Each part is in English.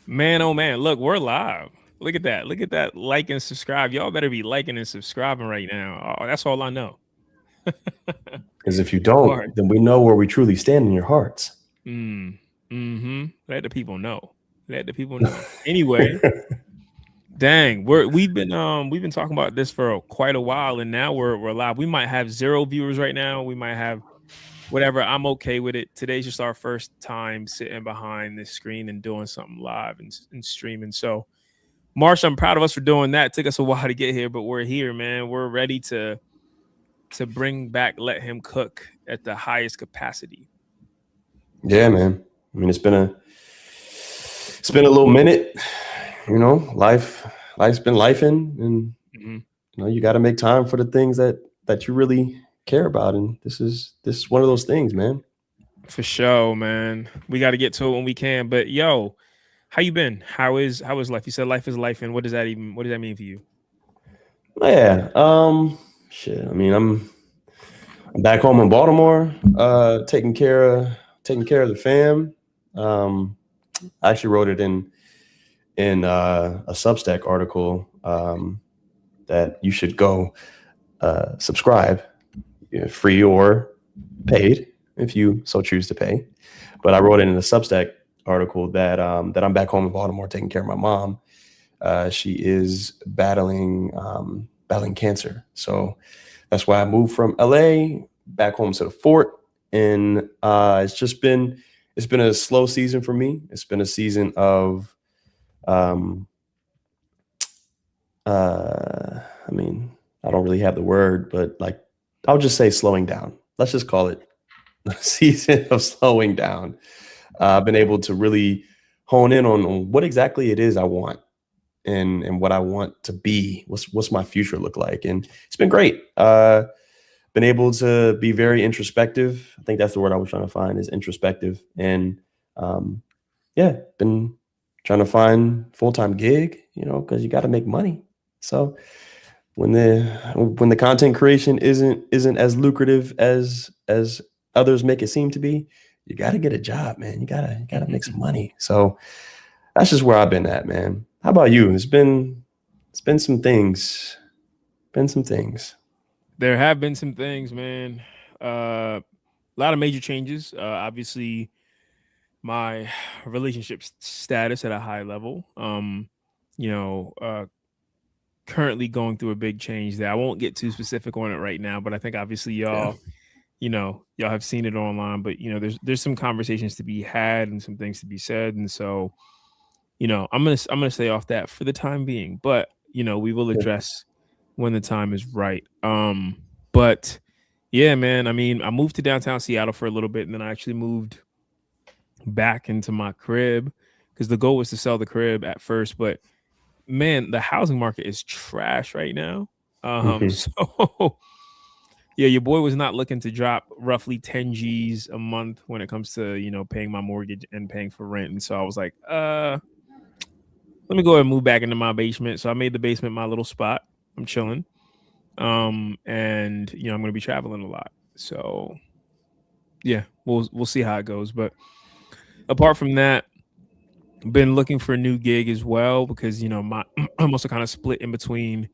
Man, oh man, look, we're live. Look at that. Look at that. Like and subscribe. Y'all better be liking and subscribing right now. Oh, that's all I know. Because if you All right. don't, then we know where we truly stand in your hearts. Let the people know. Let the people know. Anyway, dang, we've been talking about this for quite a while, and now we're live. We might have 0 viewers right now. We might have whatever. I'm okay with it. Today's just our first time sitting behind this screen and doing something live and streaming. So, Marsh, I'm proud of us for doing that. It took us a while to get here, but we're here, man. We're ready to bring back Let Him Cook at the highest capacity. Yeah, man. I mean, it's been a little minute. You know, life's been lifing, and you know, you got to make time for the things that you really care about, and this is one of those things, man. For sure, man. We got to get to it when we can. But yo, how you been? How is life? You said life is life, and what does that mean for you? Yeah. Shit. I mean, I'm back home in Baltimore, taking care of the fam. I actually wrote it in a Substack article that you should go subscribe, free or paid if you so choose to pay. But I wrote it in a Substack article that that I'm back home in Baltimore taking care of my mom. She is battling cancer, so that's why I moved from LA back home to the fort, and it's been a slow season for me. It's been a season of I mean, I don't really have the word, but like, I'll just say slowing down. Let's just call it a season of slowing down. I've been able to really hone in on what exactly it is I want and what I want to be. What's my future look like? And it's been great. Been able to be very introspective. I think that's the word I was trying to find, is introspective. And yeah, been trying to find full-time gig, you know, because you got to make money. So when the content creation isn't as lucrative as others make it seem to be, you got to get a job, man. You gotta make some money. So that's just where I've been at, man. How about you? It's been some things. There have been some things, man. A lot of major changes. Obviously, my relationship status at a high level. Currently going through a big change there. I won't get too specific on it right now, but I think obviously y'all have seen it online, but there's some conversations to be had and some things to be said. And so, I'm gonna stay off that for the time being, but we will address when the time is right. But yeah, man, I mean, I moved to downtown Seattle for a little bit, and then I actually moved back into my crib because the goal was to sell the crib at first, but man, the housing market is trash right now. So yeah, your boy was not looking to drop roughly 10 G's a month when it comes to, paying my mortgage and paying for rent. And so I was like, let me go ahead and move back into my basement. So I made the basement my little spot. I'm chilling. And I'm gonna be traveling a lot. So yeah, we'll see how it goes. But apart from that, been looking for a new gig as well because I'm also kind of split in between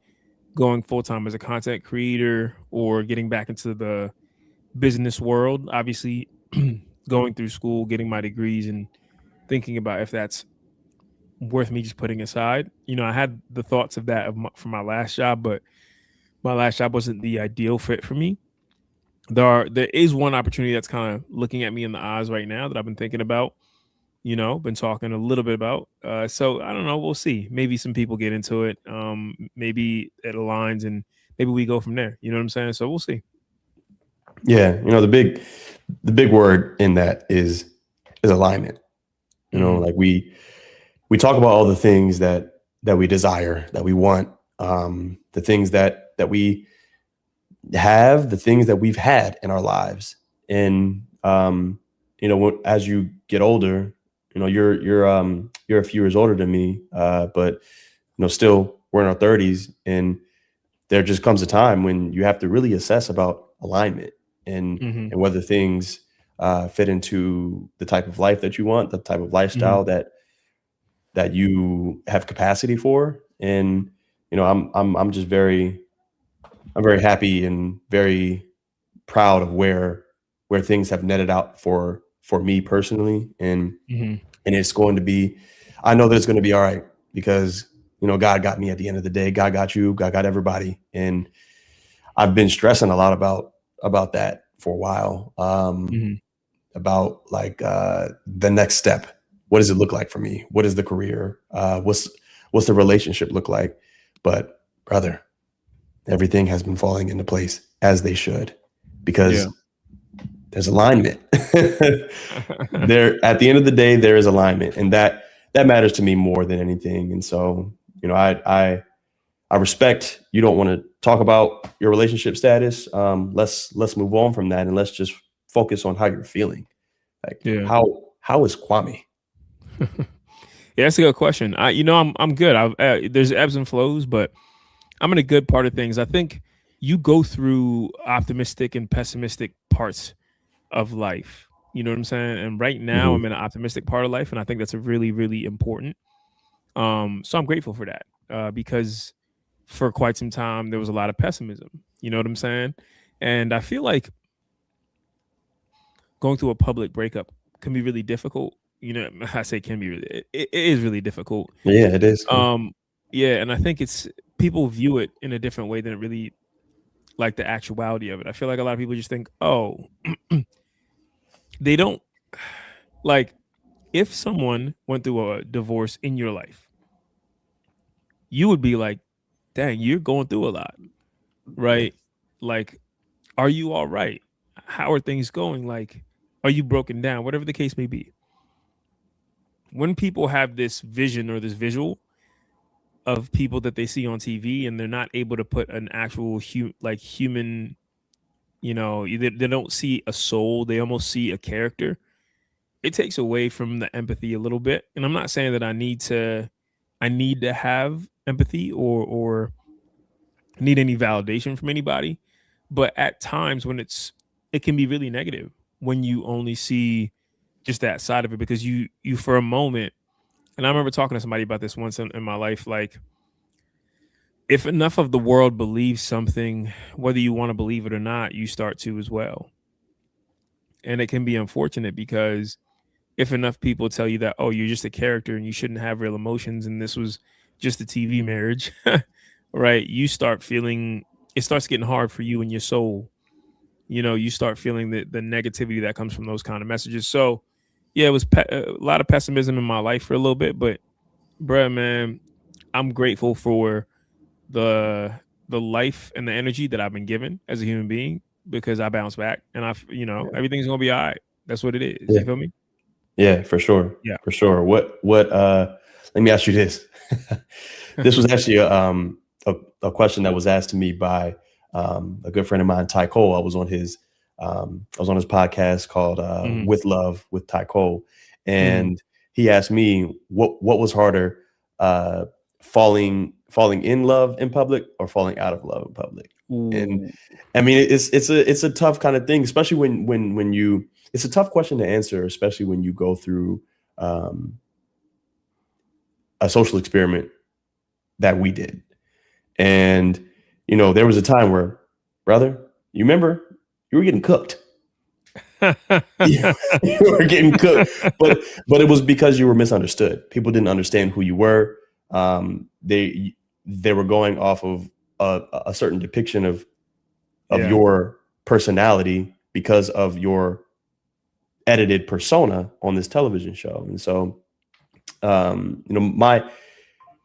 going full-time as a content creator or getting back into the business world. Obviously, going through school, getting my degrees, and thinking about if that's worth me just putting aside. I had the thoughts of that for my last job, but my last job wasn't the ideal fit for me. There is one opportunity that's kind of looking at me in the eyes right now that I've been thinking about, been talking a little bit about. So I don't know. We'll see. Maybe some people get into it. Maybe it aligns and maybe we go from there. You know what I'm saying? So we'll see. Yeah. The big word in that is alignment. Like we talk about all the things that we desire, that we want, the things that we have, the things that we've had in our lives. And, as you get older, you're a few years older than me, but still we're in our 30s, and there just comes a time when you have to really assess about alignment and Mm-hmm. whether things fit into the type of life that you want, the type of Mm-hmm. lifestyle that you have capacity for. And I'm just I'm very happy and very proud of where things have netted out for me personally. And Mm-hmm. it's going to be, I know that it's going to be all right, because God got me at the end of the day. God got you, God got everybody. And I've been stressing a lot about that for a while, Mm-hmm. about like the next step. What does it look like for me? What is the career? What's the relationship look like? But brother, everything has been falling into place as they should, Yeah. because there's alignment. There, at the end of the day, there is alignment, and that matters to me more than anything. And so, I respect you don't want to talk about your relationship status. Let's move on from that, and let's just focus on how you're feeling. Like, Yeah. how is Kwame? Yeah, that's a good question. I'm good. There's ebbs and flows, but I'm in a good part of things. I think you go through optimistic and pessimistic parts of life. You know what I'm saying? And right now Mhm. I'm in an optimistic part of life, and I think that's a really, really important. So I'm grateful for that, because for quite some time there was a lot of pessimism. You know what I'm saying? And I feel like going through a public breakup can be really difficult. You know, I say can be really, it is really difficult. Yeah, it is. Um, yeah, and I think it's people view it in a different way than it really like the actuality of it. I feel like a lot of people just think, oh, they don't like if someone went through a divorce in your life, you would be like, dang, you're going through a lot, Yeah. right? Like, are you all right? How are things going? Like, are you broken down? Whatever the case may be. When people have this vision or this visual of people that they see on TV and they're not able to put an actual human, they don't see a soul, they almost see a character. It takes away from the empathy a little bit. And I'm not saying that I need to have empathy or need any validation from anybody, but at times when it can be really negative when you only see just that side of it, because you for a moment, and I remember talking to somebody about this once in my life, like if enough of the world believes something, whether you want to believe it or not, you start to as well. And it can be unfortunate because if enough people tell you that, oh, you're just a character and you shouldn't have real emotions and this was just a TV marriage, right? You start feeling it starts getting hard for you and your soul. You start feeling the negativity that comes from those kind of messages. So, yeah, it was a lot of pessimism in my life for a little bit, but, bruh, man, I'm grateful for the the life and the energy that I've been given as a human being because I bounce back and Yeah. everything's gonna be all right. That's what it is. Yeah. You feel me? Yeah, for sure. Yeah. For sure. Let me ask you this. This was actually a question that was asked to me by a good friend of mine, Ty Cole. I was on his podcast called Hmm. With Love with Ty Cole. Hmm. And he asked me what was harder, uh, falling in love in public or falling out of love in public. And Ooh. I mean, it's a tough kind of thing, especially when you. It's a tough question to answer, especially when you go through um, a social experiment that we did. And there was a time where, brother, you remember you were getting cooked. You you were getting cooked, but it was because you were misunderstood. People didn't understand who you were. They were going off of a certain depiction of Yeah. your personality because of your edited persona on this television show. And so,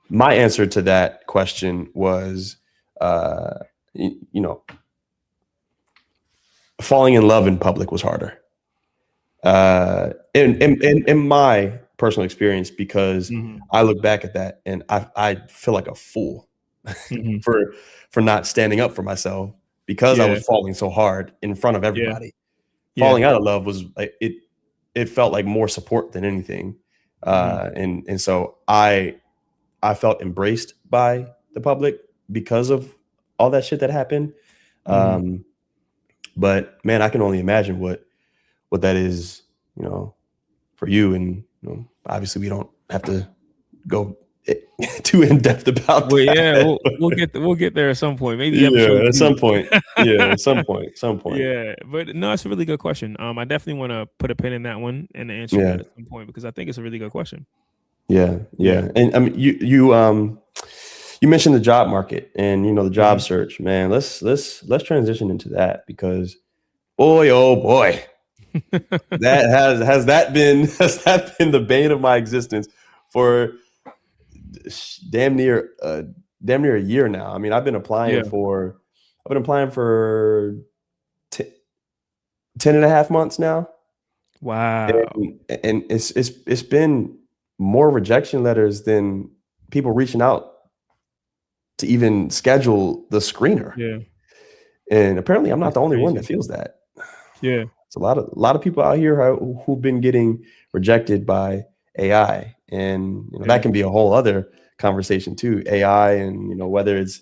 my answer to that question was, uh, you, you know, falling in love in public was harder. In my personal experience, because Hmm. I look back at that and I feel like a fool Hmm. for not standing up for myself because I Yeah. was falling so hard in front of Yeah. everybody. Yeah. Falling out of love was like it felt like more support than anything. Hmm. And so I I felt embraced by the public because of all that shit that happened. But man, I can only imagine what that is, for you. And obviously we don't have to go too in depth about Well, yeah, that. we'll get there at some point. Maybe Yeah, episode at 2. some point. Yeah, at some point. Yeah, but no, it's a really good question. I definitely want to put a pin in that one and answer Yeah. that at some point, because I think it's a really good question. Yeah. And I mean, you mentioned the job market and the job search, man. Let's transition into that, because boy, oh boy, that has that been the bane of my existence for damn near a year now. I mean, I've been applying for 10 and a half months now. Wow. And it's been more rejection letters than people reaching out to even schedule the screener. Yeah. And apparently I'm not That's the only one crazy. that feels that. Yeah. It's a lot of people out here who've been getting rejected by AI. And that can be a whole other conversation too. AI, and whether it's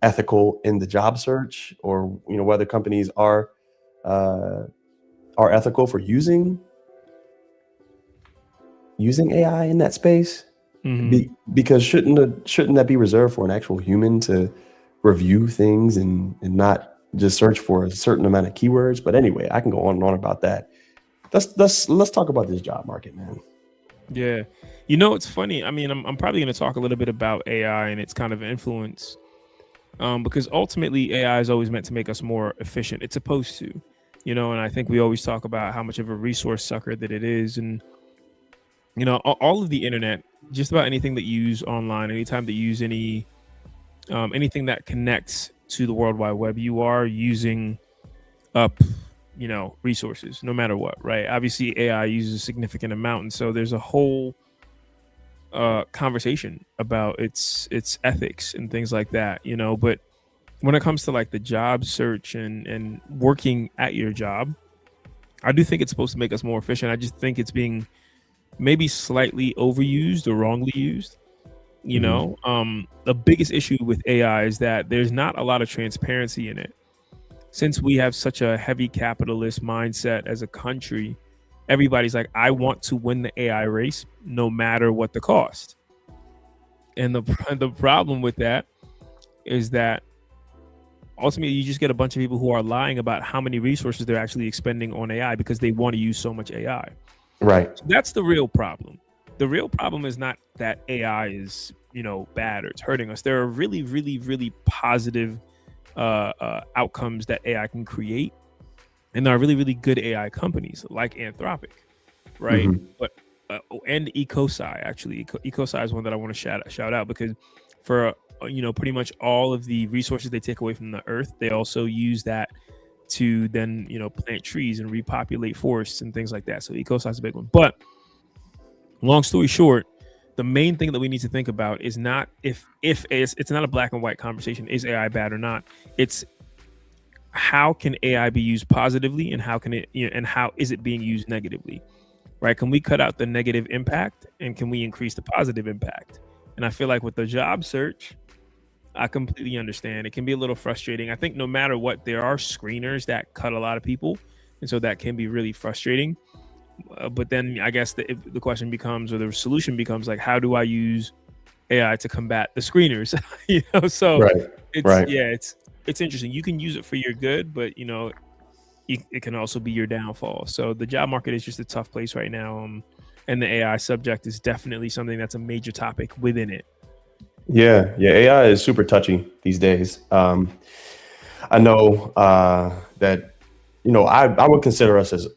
ethical in the job search, or whether companies are ethical for using AI in that space. Because shouldn't that be reserved for an actual human to review things and not just search for a certain amount of keywords? But anyway, I can go on and on about that. Let's talk about this job market, man. Yeah. It's funny. I mean, I'm probably going to talk a little bit about AI and its kind of influence, because ultimately AI is always meant to make us more efficient. It's supposed to, and I think we always talk about how much of a resource sucker that it is. And, all of the internet, just about anything that you use online, anytime that you use anything that connects to the World Wide Web, you are using up resources, no matter what, right? Obviously AI uses a significant amount, and so there's a whole conversation about its ethics and things like that, but when it comes to like the job search and working at your job, I do think it's supposed to make us more efficient. I just think it's being maybe slightly overused or wrongly used. The biggest issue with AI is that there's not a lot of transparency in it. Since we have such a heavy capitalist mindset as a country, everybody's like, I want to win the AI race no matter what the cost. And the problem with that is that ultimately you just get a bunch of people who are lying about how many resources they're actually expending on AI because they want to use so much AI. Right. So that's the real problem. The real problem is not that AI is, bad or it's hurting us. There are really, really, really positive outcomes that AI can create, and there are really, really good AI companies like Anthropic, right? But and Ecosci, actually. Ecosci is one that I want to shout out, because for pretty much all of the resources they take away from the earth, they also use that to then plant trees and repopulate forests and things like that. So Ecosci is a big one. But long story short, the main thing that we need to think about is not if it's not a black and white conversation. Is AI bad or not? It's how can AI be used positively, and how can it and how is it being used negatively, right? Can we cut out the negative impact, and can we increase the positive impact? And I feel like with the job search, I completely understand. It can be a little frustrating. I think no matter what, there are screeners that cut a lot of people, and so that can be really frustrating. But then I guess the question becomes, or the solution becomes, like, how do I use AI to combat the screeners? So it's interesting. You can use it for your good, but it can also be your downfall. So the job market is just a tough place right now, and the AI subject is definitely something that's a major topic within it. Yeah, AI is super touchy these days. I know that I would consider us as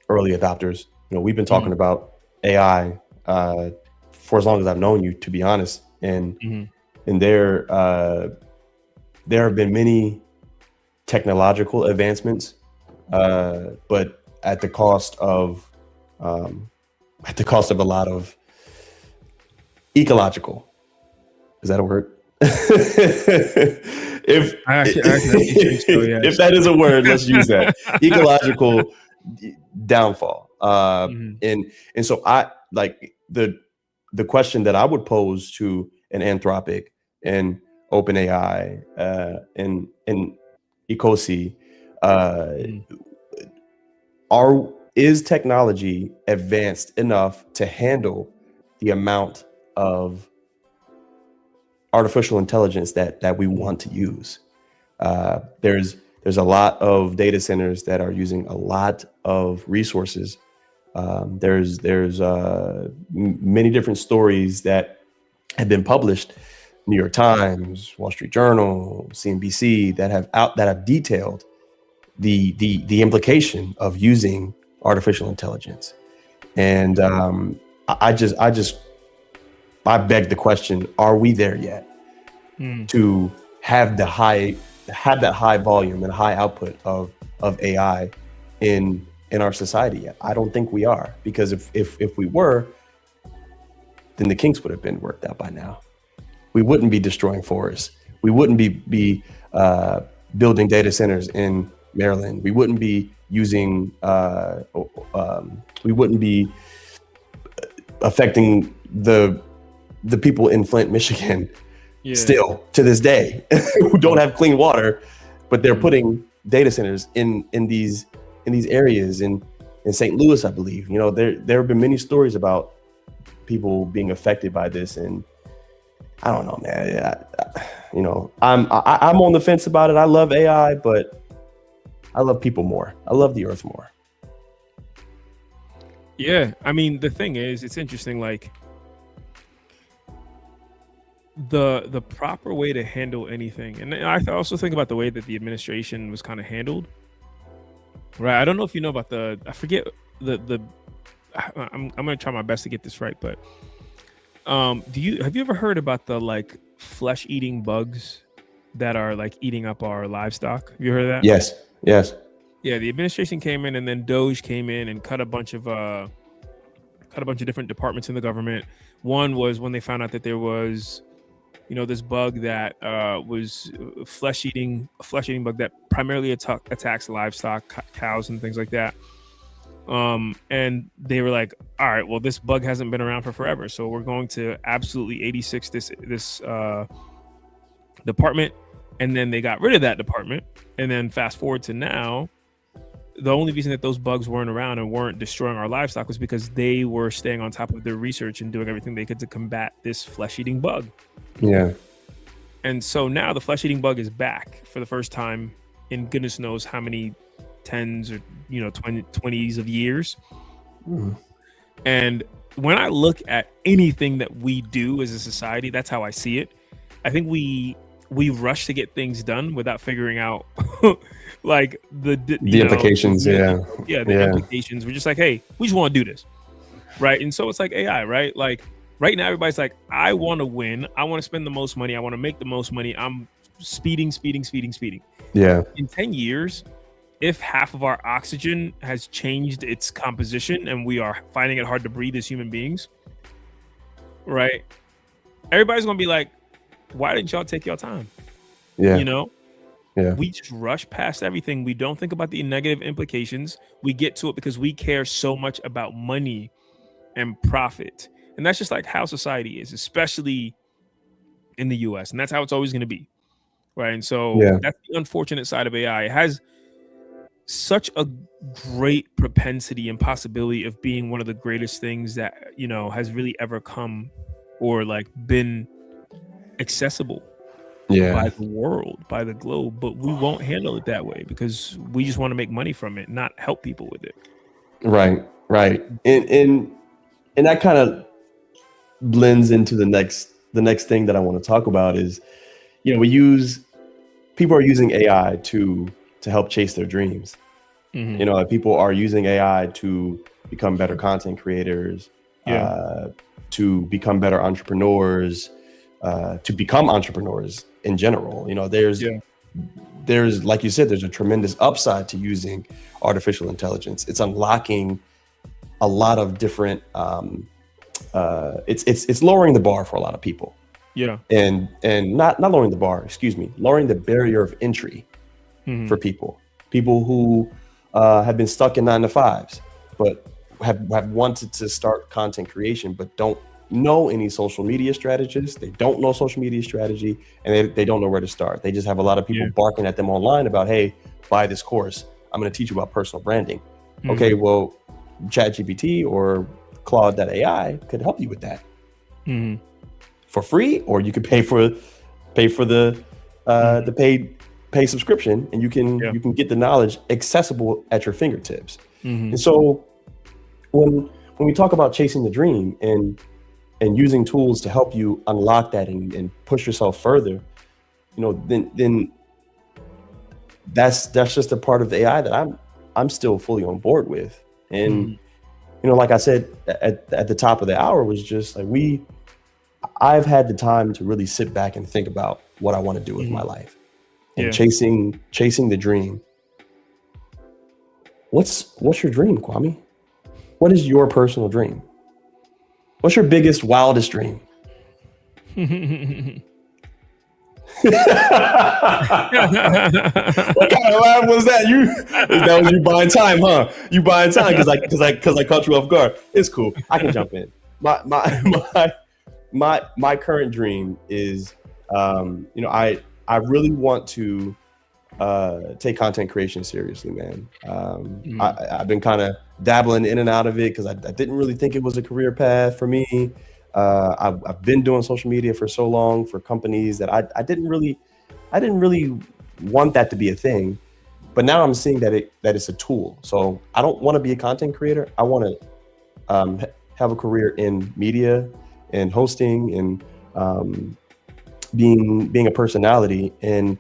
early adopters. We've been talking about AI for as long as I've known you, to be honest. And there have been many technological advancements, but at the cost of a lot of ecological. Is that a word? If that is a word, let's use that. Ecological downfall. And so I like the the question that I would pose to an Anthropic and OpenAI and Ecosi, Mm. is technology advanced enough to handle the amount of artificial intelligence that we want to use? There's a lot of data centers that are using a lot of resources. There's many different stories that have been published, New York Times, Wall Street Journal, CNBC, that have detailed the implication of using artificial intelligence. And I beg the question: are we there yet to have that high volume and high output of AI in our society yet? I don't think we are, because if we were, then the kinks would have been worked out by now. We wouldn't be destroying forests. We wouldn't be building data centers in Maryland. We wouldn't be using. We wouldn't be affecting the people in Flint, Michigan, still to this day, who don't have clean water, but they're putting data centers in these areas in St. Louis, I believe. You know, there have been many stories about people being affected by this, and I don't know, man. You know, I'm on the fence about it. I love AI, but I love people more. I love the earth more. Yeah, I mean, the thing is, it's interesting. Like, the proper way to handle anything, and I also think about the way that the administration was kind of handled. Right. I don't know if you know about I forget I'm gonna try my best to get this right, but have you ever heard about the like flesh eating bugs that are like eating up our livestock? Have you heard of that? Yes. Yeah, the administration came in, and then Doge came in and cut a bunch of different departments in the government. One was when they found out that there was, you know, this bug that was a flesh eating bug that primarily attacks livestock, cows and things like that. And they were like, all right, well, this bug hasn't been around for forever, so we're going to absolutely 86 this department. And then they got rid of that department. And then fast forward to now, the only reason that those bugs weren't around and weren't destroying our livestock was because they were staying on top of their research and doing everything they could to combat this flesh-eating bug. Yeah. And so now the flesh-eating bug is back for the first time in goodness knows how many tens or 20s of years. And when I look at anything that we do as a society, that's how I see it. I think we rush to get things done without figuring out like the implications. Implications. We're just like, hey, we just want to do this, right? And so it's like AI, right? Like right now, everybody's like, I want to win. I want to spend the most money. I want to make the most money. I'm speeding. Yeah. In 10 years, if half of our oxygen has changed its composition and we are finding it hard to breathe as human beings, right? Everybody's gonna be like, why didn't y'all take your time? Yeah. You know? Yeah. We just rush past everything. We don't think about the negative implications. We get to it because we care so much about money and profit. And that's just like how society is, especially in the US. And that's how it's always going to be. Right. And so that's the unfortunate side of AI. It has such a great propensity and possibility of being one of the greatest things that, you know, has really ever come or like been accessible by the world, by the globe, but we won't handle it that way because we just want to make money from it, not help people with it. Right. And that kind of blends into the next thing that I want to talk about is, you know, people are using AI to help chase their dreams. You know, people are using AI to become better content creators, to become better entrepreneurs, to become entrepreneurs in general. You know, there's like you said, there's a tremendous upside to using artificial intelligence. It's unlocking a lot of different it's lowering the bar for a lot of people. And not lowering the bar, lowering the barrier of entry for people who have been stuck in 9-to-5s but have wanted to start content creation but don't know any social media strategists. They don't know social media strategy, and they don't know where to start. They just have a lot of people barking at them online about, hey, buy this course. I'm going to teach you about personal branding. Okay, well, ChatGPT or Claude.ai could help you with that for free, or you could pay for the paid subscription, and you can get the knowledge accessible at your fingertips. And so when we talk about chasing the dream and using tools to help you unlock that and push yourself further, then that's just a part of the AI that I'm still fully on board with. And like I said at the top of the hour, was just like I've had the time to really sit back and think about what I want to do with my life, and chasing the dream. What's your dream, Kwame? What is your personal dream? What's your biggest, wildest dream? What kind of laugh was that? That was you buying time, huh? You buying time because I caught you off guard. It's cool. I can jump in. My current dream is, I really want to take content creation seriously, man. I've been kind of dabbling in and out of it because I didn't really think it was a career path for me. I've been doing social media for so long for companies that I didn't really want that to be a thing, but now I'm seeing that it's a tool. So I don't want to be a content creator. I want to have a career in media and hosting and being a personality, and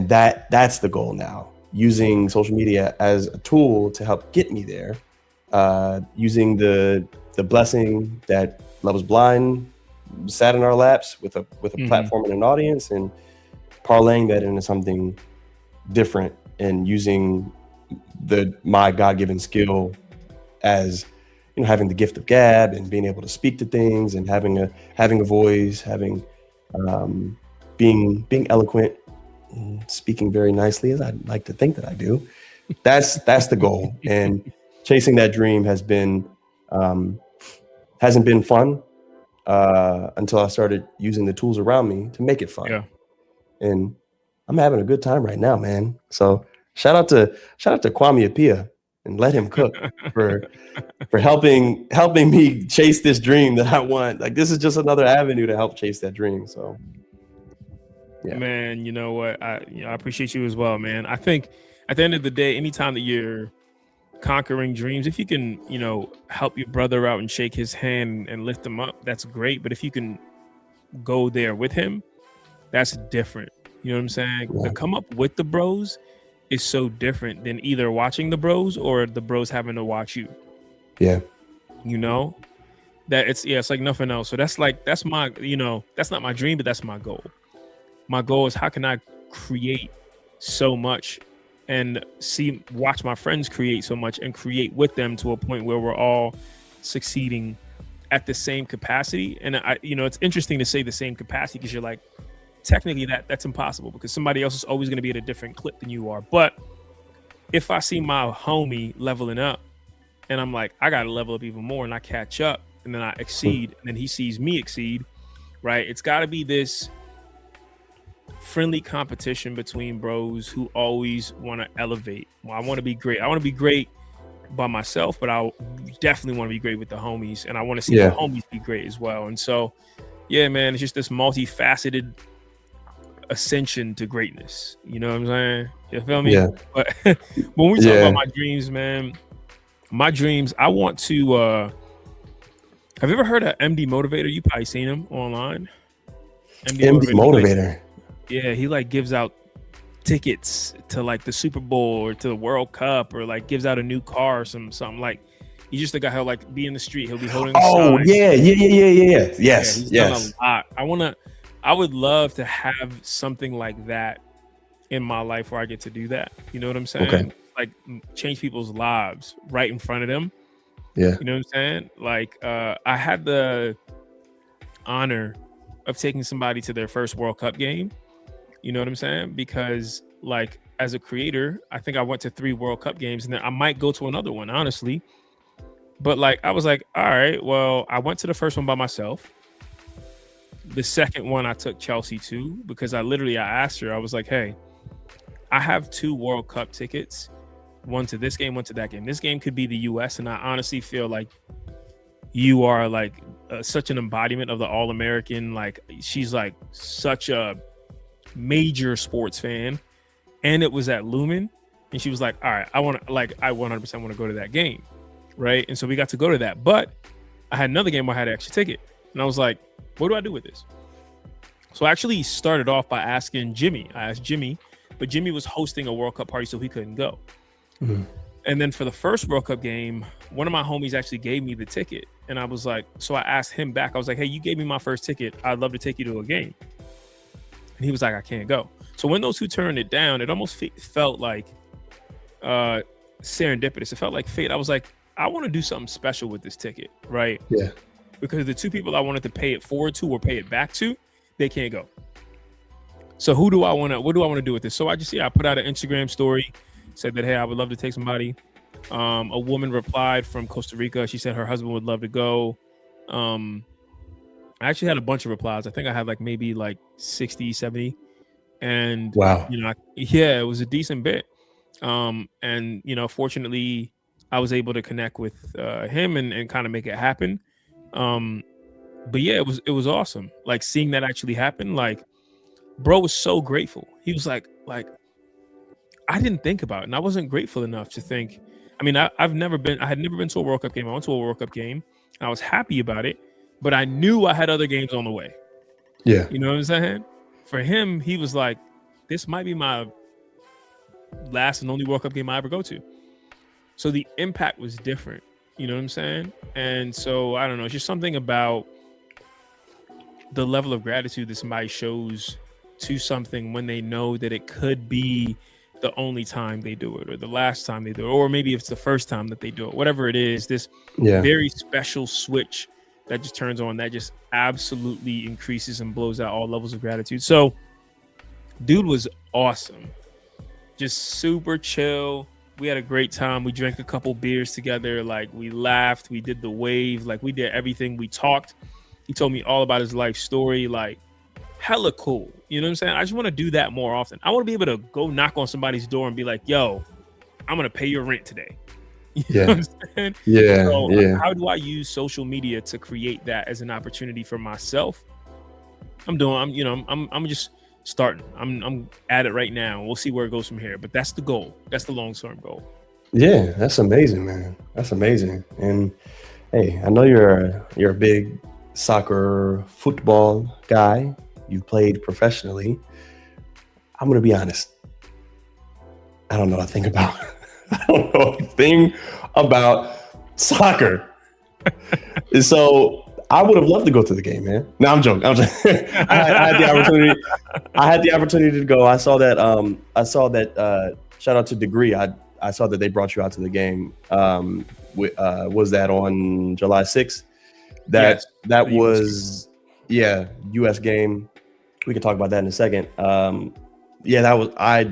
that's the goal now. Using social media as a tool to help get me there, using the blessing that Love Is Blind sat in our laps with a platform and an audience, and parlaying that into something different, and using my God-given skill as having the gift of gab and being able to speak to things and having a voice, being eloquent, speaking very nicely, as I'd like to think that I do. That's the goal. And chasing that dream hasn't been fun until I started using the tools around me to make it fun. Yeah. And I'm having a good time right now, man. So shout out to Kwame Appiah, and let him cook for helping me chase this dream that I want. Like, this is just another avenue to help chase that dream. So yeah. Man, you know what? I appreciate you as well, man. I think at the end of the day, anytime that you're conquering dreams, if you can, help your brother out and shake his hand and lift him up, that's great. But if you can go there with him, that's different. You know what I'm saying? Yeah. To come up with the bros is so different than either watching the bros or the bros having to watch you. Yeah. That it's like nothing else. So that's my, that's not my dream, but that's my goal. My goal is, how can I create so much and watch my friends create so much and create with them to a point where we're all succeeding at the same capacity. And it's interesting to say the same capacity, because you're like, technically that's impossible, because somebody else is always going to be at a different clip than you are. But if I see my homie leveling up and I'm like, I got to level up even more, and I catch up, and then I exceed, and then he sees me exceed, right? It's got to be this friendly competition between bros who always want to elevate. Well, I want to be great. I want to be great by myself, but I definitely want to be great with the homies, and I want to see the homies be great as well. And so, yeah, man, it's just this multifaceted ascension to greatness. You know what I'm saying? You feel me? Yeah. But when we talk about my dreams, man, I want to have you ever heard of MD Motivator? You probably seen him online. MD Motivator. Yeah, he like gives out tickets to like the Super Bowl or to the World Cup, or like gives out a new car or something. Like, he's just the guy who'll like be in the street. He'll be holding a sign. Yes. He's done a lot. I would love to have something like that in my life where I get to do that. You know what I'm saying? Okay. Like, change people's lives right in front of them. Yeah. You know what I'm saying? Like, I had the honor of taking somebody to their first World Cup game. You know what I'm saying? Because, like, as a creator, I think I went to 3 World Cup games, and then I might go to another one, honestly. But like, I was like, all right, well, I went to the first one by myself. The second one I took Chelsea to, because I asked her, I was like, hey, I have 2 World Cup tickets, one to this game, one to that game. This game could be the US, and I honestly feel like you are like such an embodiment of the All-American. Like, she's like such a major sports fan, and it was at Lumen, and she was like, all right, I 100% want to go to that game, right? And so we got to go to that, but I had another game where I had an extra ticket, and I was like, what do I do with this? So I actually started off by asking Jimmy. I asked Jimmy, but Jimmy was hosting a World Cup party, so he couldn't go. Mm-hmm. And then for the first World Cup game, one of my homies actually gave me the ticket. And I was like, so I asked him back. I was like, hey, you gave me my first ticket. I'd love to take you to a game. And he was like, I can't go. So when those 2 turned it down, it almost felt like serendipitous. It felt like fate. I was like, I want to do something special with this ticket, right? Yeah. Because the 2 people I wanted to pay it forward to or pay it back to, they can't go. So what do I want to do with this? So I put out an Instagram story, said that, hey, I would love to take somebody. A woman replied from Costa Rica. She said her husband would love to go. I actually had a bunch of replies. I think I had like maybe like 60, 70. And wow, it was a decent bit. And fortunately I was able to connect with him and kind of make it happen. But yeah, it was awesome. Like, seeing that actually happen, like, bro was so grateful. He was like, I didn't think about it, and I wasn't grateful enough to think. I mean, I had never been to a World Cup game. I went to a World Cup game, and I was happy about it, but I knew I had other games on the way. Yeah. You know what I'm saying? For him, he was like, this might be my last and only World Cup game I ever go to. So the impact was different. You know what I'm saying? And so, I don't know, it's just something about the level of gratitude that somebody shows to something when they know that it could be the only time they do it, or the last time they do it, or maybe it's the first time that they do it, whatever it is, this very special switch that just turns on, that just absolutely increases and blows out all levels of gratitude. So dude was awesome. Just super chill. We had a great time. We drank a couple beers together. Like, we laughed, we did the wave, like, we did everything. We talked. He told me all about his life story, like, hella cool. You know what I'm saying? I just want to do that more often. I want to be able to go knock on somebody's door and be like, yo, I'm going to pay your rent today. You know what I'm saying? Yeah. So yeah. How do I use social media to create that as an opportunity for myself? I'm just starting. I'm at it right now. We'll see where it goes from here. But that's the goal. That's the long-term goal. Yeah, that's amazing, man. That's amazing. And hey, I know you're a big soccer, football guy. You played professionally. I'm gonna be honest. I don't know a thing about. I don't know a thing about soccer. So I would have loved to go to the game, man. No, I'm joking. I had the opportunity. I had the opportunity to go. I saw that. Shout out to Degree. I saw that they brought you out to the game. Was that on July 6th? That was US game. We can talk about that in a second. That was I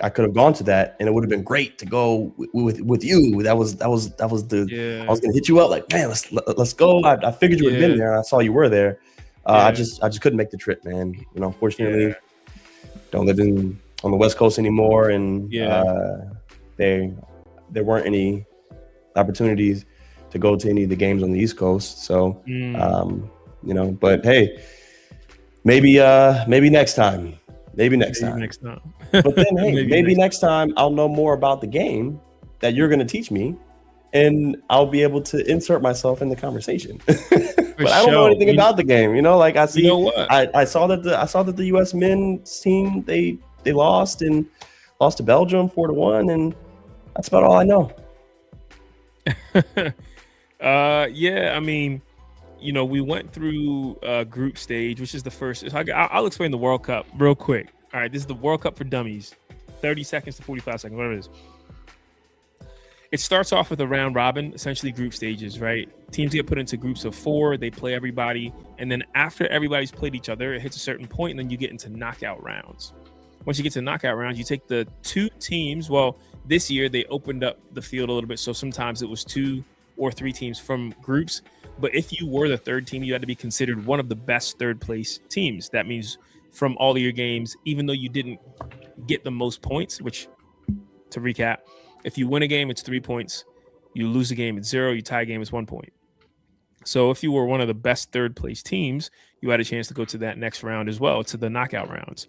could have gone to that, and it would have been great to go with you. That was the I was gonna hit you up like, man, let's go. I figured you would have been there. I saw you were there. I just couldn't make the trip, man. Unfortunately, don't live on the West Coast anymore, and there weren't any opportunities to go to any of the games on the East Coast. So but hey, maybe next time. Maybe next time. But then, hey, maybe next time I'll know more about the game that you're going to teach me, and I'll be able to insert myself in the conversation. But I don't know anything about the game. Like, I see. I saw that the U.S. men's team they lost to Belgium 4-1, and that's about all I know. I mean, we went through group stage, which is the first. I'll explain the World Cup real quick. All right, this is the World Cup for dummies, 30 seconds to 45 seconds, whatever it is. It starts off with a round robin, essentially group stages, right? Teams get put into groups of 4. They play everybody. And then after everybody's played each other, it hits a certain point, and then you get into knockout rounds. Once you get to knockout rounds, you take the 2 teams. Well, this year they opened up the field a little bit. So sometimes it was 2 or 3 teams from groups. But if you were the third team, you had to be considered one of the best third place teams. That means from all of your games, even though you didn't get the most points, which, to recap, if you win a game, it's 3 points. You lose a game, it's 0. You tie a game, it's 1 point. So if you were one of the best third place teams, you had a chance to go to that next round as well, to the knockout rounds.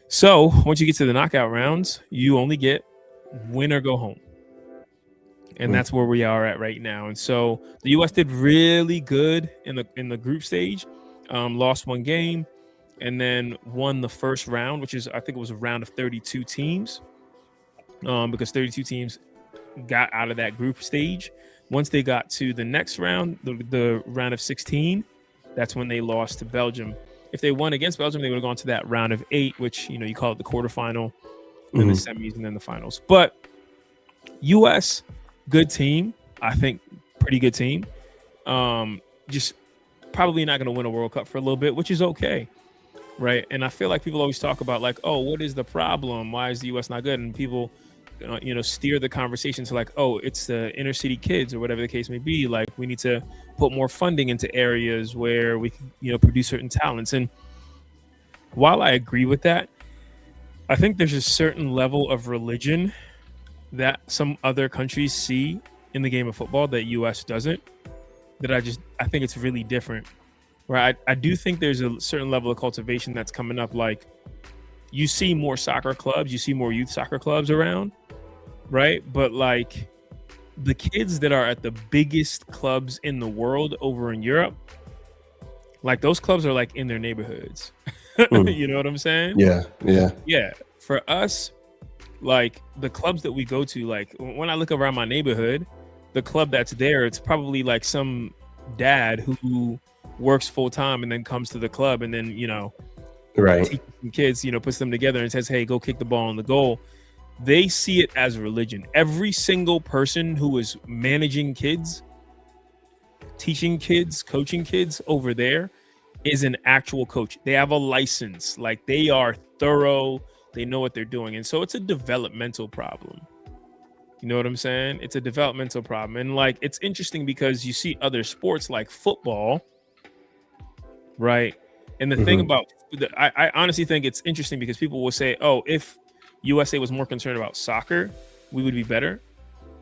So once you get to the knockout rounds, you only get win or go home. And that's where we are at right now. And so the U.S. did really good in the group stage, lost 1 game, and then won the first round, which is, I think it was a round of 32 teams, because 32 teams got out of that group stage. Once they got to the next round, the round of 16, that's when they lost to Belgium. If they won against Belgium, they would have gone to that round of 8, which, you know, you call it the quarterfinal, then the semis, and then the finals. But U.S., good team. I think pretty good team. Just probably not going to win a World Cup for a little bit, which is okay, right? And I feel like people always talk about like, oh, what is the problem? Why is the U.S. not good? And people, you know, steer the conversation to like, oh, it's the inner city kids or whatever the case may be. Like, we need to put more funding into areas where we can, you know, produce certain talents. And while I agree with that, I think there's a certain level of religion that some other countries see in the game of football that U.S. doesn't, that I think it's really different. Right? I do think there's a certain level of cultivation that's coming up. Like, you see more soccer clubs, you see more youth soccer clubs around, right? But like the kids that are at the biggest clubs in the world over in Europe, like those clubs are like in their neighborhoods. You know what I'm saying? Yeah. For us, like the clubs that we go to, like when I look around my neighborhood, the club that's there, it's probably like some dad who works full time and then comes to the club and then, you know, teaches some kids, you know, puts them together and says, hey, go kick the ball on the goal. They see it as religion. Every single person who is managing kids, teaching kids, coaching kids over there is an actual coach. They have a license. Like, they are thorough. They know what they're doing. And so it's a developmental problem. You know what I'm saying? It's a developmental problem. And like, it's interesting because you see other sports like football, right? And the thing about, I honestly think it's interesting because people will say, oh, if USA was more concerned about soccer, we would be better.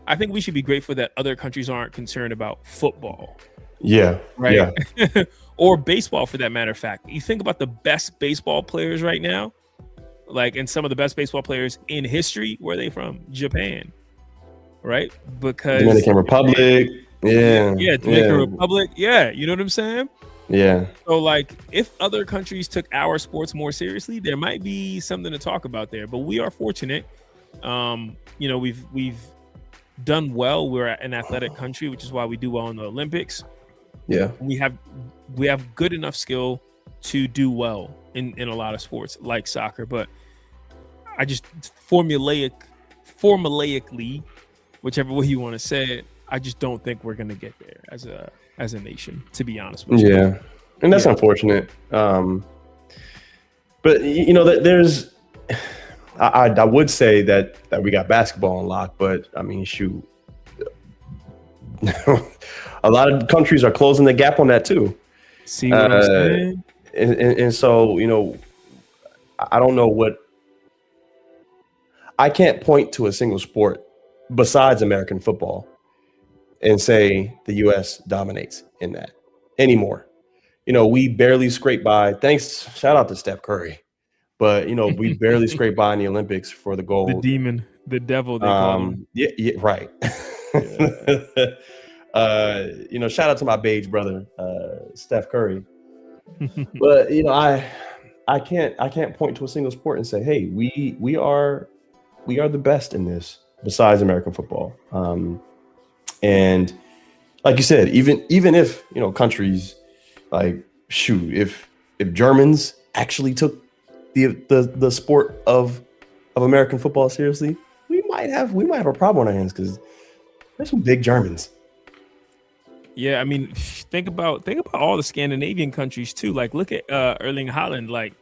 I think we should be grateful that other countries aren't concerned about football. Yeah. Right. Yeah. Or baseball, for that matter of fact. You think about the best baseball players right now, like, and some of the best baseball players in history, where are they from? Japan. Right? Because Dominican Republic. Dominican Republic. Yeah. You know what I'm saying? Yeah. So like, if other countries took our sports more seriously, there might be something to talk about there. But we are fortunate. You know, we've done well. We're an athletic country, which is why we do well in the Olympics. Yeah. We have good enough skill to do well in a lot of sports like soccer. But I just formulaically, whichever way you want to say it, I just don't think we're gonna get there as a nation, to be honest with you. Yeah. And that's unfortunate. But you know, that there's, I would say that we got basketball on lock, but I mean, shoot, a lot of countries are closing the gap on that too. See what I'm saying? And so, you know, I don't know I can't point to a single sport besides American football and say the U.S. dominates in that anymore. You know, we barely scrape by. Shout out to Steph Curry. But, you know, we barely scrape by in the Olympics for the gold. The demon, the devil, they call him. Yeah, right. Yeah. You know, shout out to my beige brother, Steph Curry. But, you know, I can't point to a single sport and say, hey, we are the best in this besides American football. And like you said, even if, you know, countries like, shoot, if Germans actually took the sport of American football seriously, we might have a problem on our hands because there's some big Germans. Yeah, I mean, think about all the Scandinavian countries too. Like, look at Erling Haaland. Like,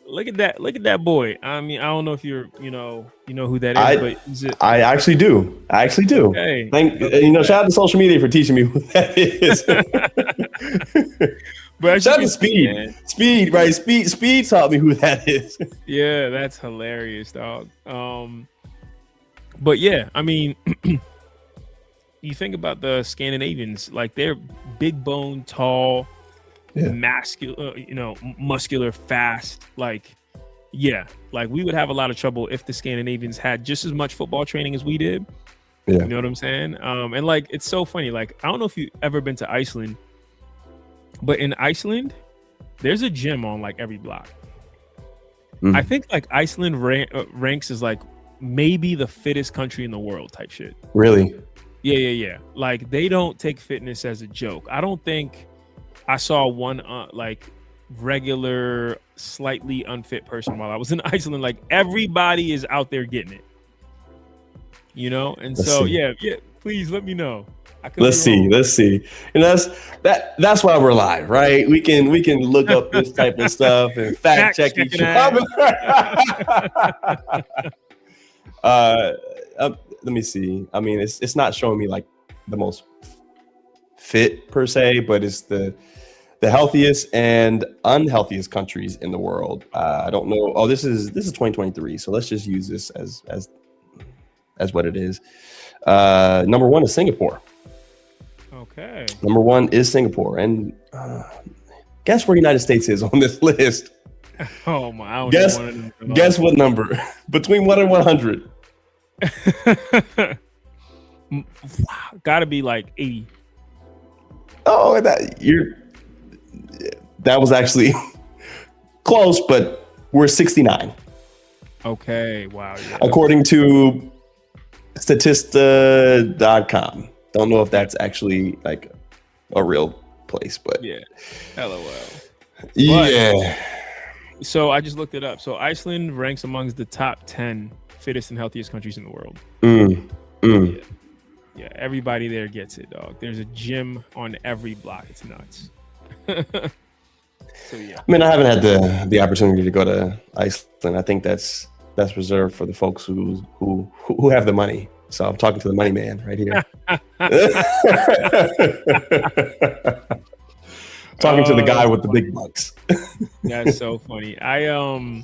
Look at that! Look at that boy. I mean, I don't know if you know who that is, I but is it I actually do. I actually do. okay? Thank Okay, shout out to social media for teaching me who that is. but as you Shout out can to see, Speed. man, Speed, right? Speed taught me who that is. yeah, that's hilarious, dog. But yeah, I mean, you think about the Scandinavians, like they're big bone, tall, Yeah. masculine, muscular, fast. Like, yeah, like we would have a lot of trouble if the Scandinavians had just as much football training as we did. Yeah. You know what I'm saying? And like, it's so funny. Like, I don't know if you've ever been to Iceland, but in Iceland, there's a gym on like every block. I think like Iceland ranks as like maybe the fittest country in the world type shit. Really? Yeah. Like they don't take fitness as a joke. I don't think I saw one like regular, slightly unfit person while I was in Iceland. Like everybody is out there getting it, And Let's so see. yeah. Please let me know. Let's see. And that's why we're live, right? We can look up this type of stuff and fact check each other. Let me see. I mean, it's not showing me like the most fit per se, but it's the healthiest and unhealthiest countries in the world. I don't know. Oh, this is 2023. So let's just use this as what it is. Number one is Singapore. Okay. Number one is Singapore, and guess where the United States is on this list? Oh my! Guess what number? Between 1 and 100. Gotta be like 80. Oh, that was actually close, but we're 69. Okay, wow. Yeah. According to Statista.com. Don't know if that's actually like a real place, but yeah. LOL. Yeah. So I just looked it up. So Iceland ranks amongst the top 10 fittest and healthiest countries in the world. Yeah, everybody there gets it, dog. There's a gym on every block. It's nuts. So yeah. I mean, I haven't had the opportunity to go to Iceland. I think that's reserved for the folks who have the money. So I'm talking to the money man right here. Talking to the guy with the big bucks. That's so funny. I'm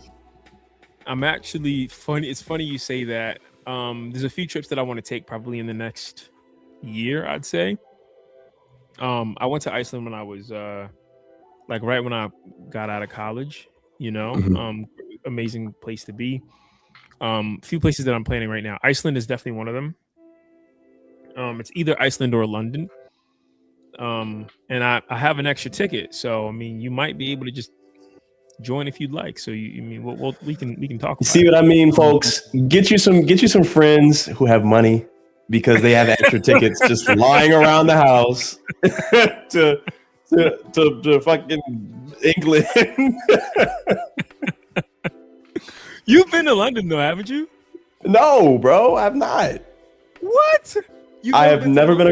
actually funny. It's funny you say that. There's a few trips that I want to take probably in the next year, I'd say. I went to Iceland when I was like right when I got out of college, amazing place to be. Few places that I'm planning right now. Iceland is definitely one of them. It's either Iceland or London. And I have an extra ticket, so I mean, you might be able to just join if you'd like. So we can talk. You see what I mean, folks? Get you some friends who have money because they have extra tickets just lying around the house to fucking England. You've been to London though, haven't you? No, bro, I've not. What? I've never been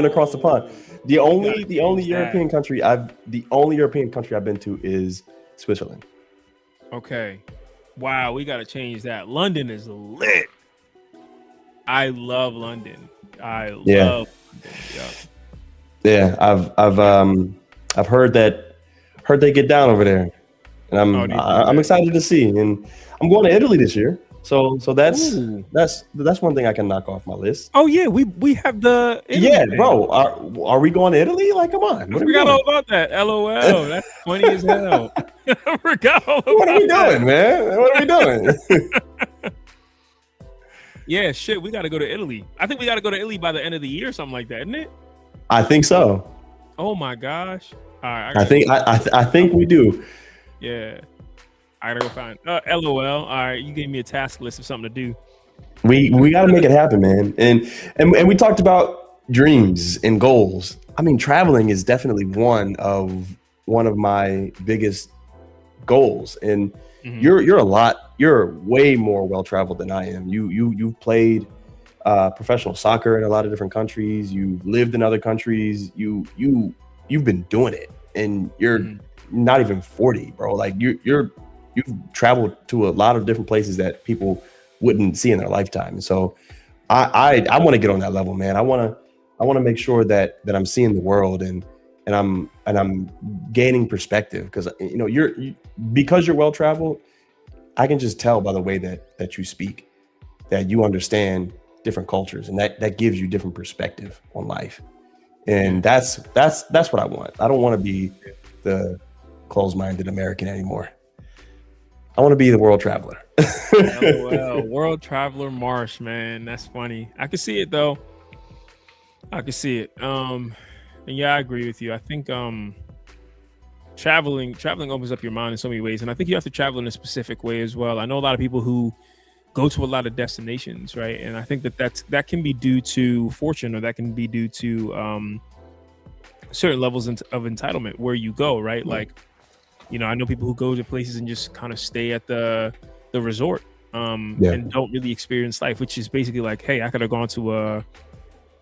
across the pond. The only European country I've been to is Switzerland. Okay. Wow, we gotta change that. London is lit. I love London. Love London. Yeah, I've heard they get down over there, and I'm excited to see. And I'm going to Italy this year. So that's one thing I can knock off my list. Oh yeah, we have the Italy thing. Bro. Are we going to Italy? Like, come on. I forgot all about that. LOL. That's funny as hell. I forgot all about What are we doing, man? What are we doing? Yeah, shit. We got to go to Italy. I think we got to go to Italy by the end of the year, or something like that, isn't it? I think so. Oh my gosh. All right. I think we do. Yeah. I gotta go find. LOL. All right, you gave me a task list of something to do. We got to make it happen, man. And we talked about dreams and goals. I mean, traveling is definitely one of my biggest goals. And you're way more well traveled than I am. You've played professional soccer in a lot of different countries. You've lived in other countries. You've been doing it, and you're not even 40, bro. Like you're you've traveled to a lot of different places that people wouldn't see in their lifetime. And so I want to get on that level, man. I want to make sure that I'm seeing the world and I'm gaining perspective, because because you're well traveled, I can just tell by the way that you speak that you understand different cultures, and that gives you different perspective on life. And that's what I want. I don't want to be the closed-minded American anymore. I want to be the world traveler. LOL, world traveler Marsh, man. That's funny. I can see it though. I can see it. And yeah, I agree with you. I think traveling opens up your mind in so many ways, and I think you have to travel in a specific way as well. I know a lot of people who go to a lot of destinations, right? And I think that can be due to fortune, or that can be due to certain levels of entitlement where you go, right? Like, I know people who go to places and just kind of stay at the resort and don't really experience life, which is basically like, hey, I could have gone to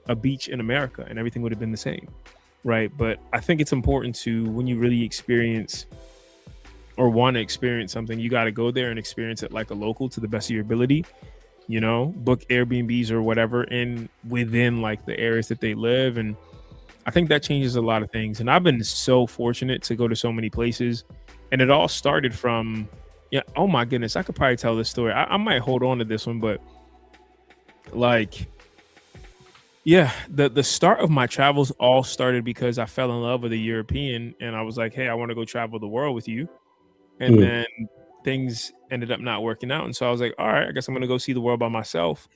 a beach in America and everything would have been the same, right? But I think it's important to, when you really experience or want to experience something, you got to go there and experience it like a local to the best of your ability. Book Airbnbs or whatever within like the areas that they live. And I think that changes a lot of things. And I've been so fortunate to go to so many places, and it all started from, oh my goodness, I could probably tell this story. I might hold on to this one, but like, the start of my travels all started because I fell in love with a European, and I was like, hey, I want to go travel the world with you. And then things ended up not working out. And so I was like, all right, I guess I'm going to go see the world by myself.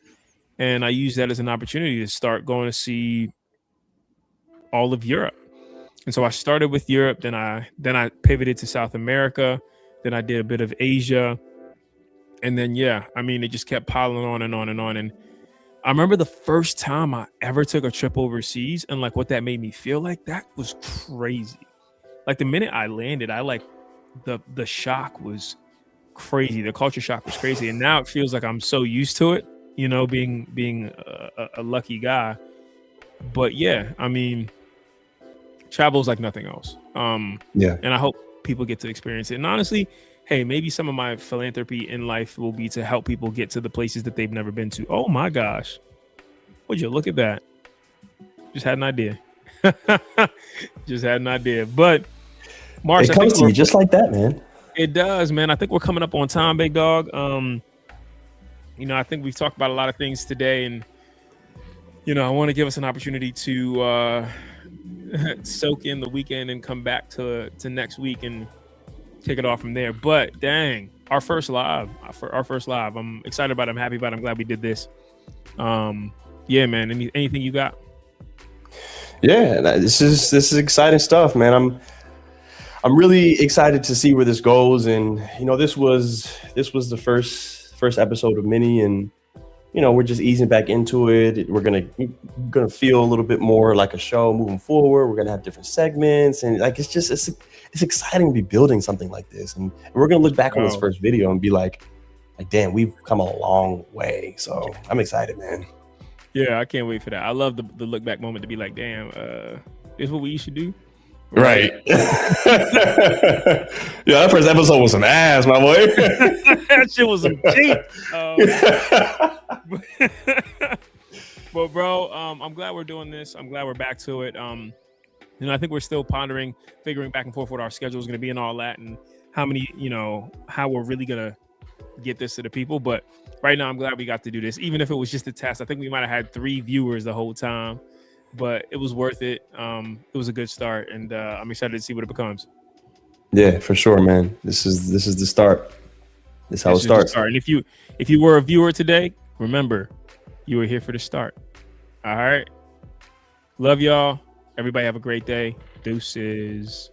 And I used that as an opportunity to start going to see all of Europe. And so I started with Europe, then I pivoted to South America, then I did a bit of Asia. And then, it just kept piling on and on and on. And I remember the first time I ever took a trip overseas, and like what that made me feel like, that was crazy. Like the minute I landed, the shock was crazy. The culture shock was crazy. And now it feels like I'm so used to it, being a lucky guy. But travel is like nothing else. And I hope people get to experience it. And honestly, hey, maybe some of my philanthropy in life will be to help people get to the places that they've never been to. Oh my gosh. Would you look at that? Just had an idea. But Marsh, it comes to you just like that, man. It does, man. I think we're coming up on time, big dog. I think we've talked about a lot of things today, and I want to give us an opportunity to soak in the weekend and come back to next week and take it off from there. But dang, our first live. I'm excited about it. I'm happy about it. I'm glad we did this. Man. Anything you got? Yeah, this is exciting stuff, man. I'm really excited to see where this goes. And this was the first episode of many, and we're just easing back into it. We're gonna feel a little bit more like a show moving forward. We're gonna have different segments, and like it's exciting to be building something like this. And we're gonna look back on this first video and be like, damn, we've come a long way. So I'm excited, man. Yeah, I can't wait for that. I love the look back moment to be like, damn, this is what we used to do. Right. That first episode was some ass, my boy. That shit was some cheap. But bro, I'm glad we're doing this. I'm glad we're back to it. I think we're still pondering, figuring back and forth what our schedule is going to be and all that, and how many, how we're really going to get this to the people. But right now, I'm glad we got to do this, even if it was just a test. I think we might have had 3 viewers the whole time. But it was worth it. It was a good start, and I'm excited to see what it becomes. Yeah, for sure, man. This is the start. This is how it starts. And if you were a viewer today, remember, you were here for the start. All right. Love y'all. Everybody have a great day. Deuces.